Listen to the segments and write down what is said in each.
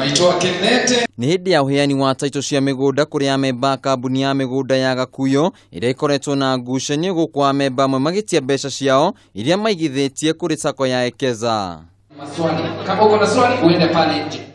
Nĩ hĩndĩ ya ũheani wa taito cia mĩgũnda kũrĩ amemba kambuni ya mĩgũnda ya Gakuyu ĩrĩa ĩkoretwo na ngucanio gũkũ amemba amwe magĩtia mbeca ciao iria maigithĩtie kũrĩ sako ya Ekeza.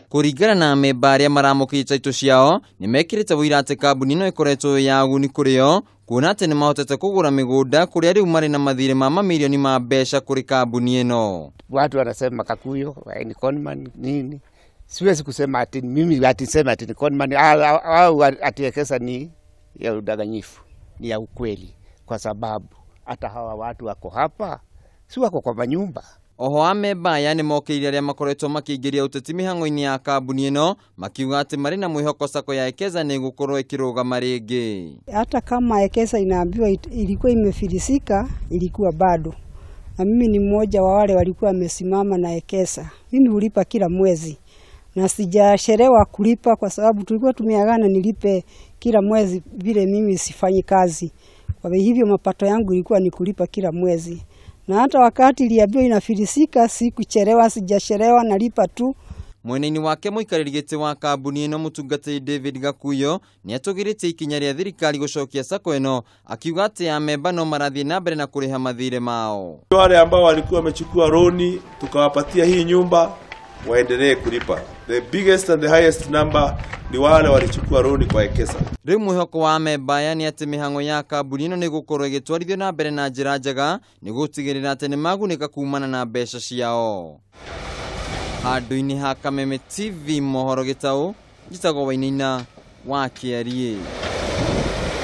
Kũringana na amemba arĩa maramũkĩire taito ciao nĩ mekĩrĩte ũira atĩ kambuni ĩno ĩkoretwo ya ũguni kũrĩ o, kuona atĩ nĩ mahotete kũgũra mĩgũnda kũrĩa rĩu marĩ na mathirĩ ma mamirioni ma mbeca kũrĩ kambuni ĩno. Watu wanasema Gakuyu ni conman nini? Siwezi kusema ati mimi atisema ati ni conman au ati Ekeza ni ya udanganyifu, ni ya ukweli, kwa sababu hata hawa watu wako hapa si wako kwa manyumba. Oho amemba aya nĩ mokĩrire arĩa makoretwo makĩingĩria ũteti mĩhang'o-inĩ ya kambuni ĩno makiuga atĩ marĩ na mwĩhoko sako ya Ekeza nĩ ĩgũkorwo ĩkĩrũgama rĩngĩ. Hata kama Ekeza inaambiwa ilikuwa imefilisika, ilikuwa bado. Na mimi ni mmoja wa wale walikuwa wamesimama na Ekeza. Mimi hulipa kila mwezi na sijachelewa kulipa kwa sababu tulikuwa tumeagana nilipe kila mwezi vile mimi sifanyi kazi. Kwa hivyo mapato yangu ilikuwa ni kulipa kila mwezi. Na hata wakati iliambiwa inafilisika sikuchelewa, sijachelewa, nalipa tu. Mwena-inĩ wake mũikarĩri gĩtĩ wa kambuni ĩno Mũtungatĩri David Gakuyu nĩ atũgĩrĩtie ikinya rĩa thirikari gũcokia sako ĩno, akiuga atĩ amemba no marathiĩ na mbere na kũrĩha mathirĩ mao. Wale ambao walikuwa wamechukua roni tukawapatia hii nyumba waendelee kulipa. The biggest and the highest number ni wale walichukua roni kwa Ekeza. Rĩu mwĩhoko wa amemba aya nĩ atĩ mĩhang'o ya kambuni ĩno nĩ gũkorwo ĩgĩtwarithio na mbere na njĩra njega nĩ gũtigĩrĩra atĩ nĩ magunĩka kumana na mbeca ciao. Handũ-inĩ ha Kameme TV mohoro Gĩtaũ, njĩtagwo Wainaina wa Kĩarie.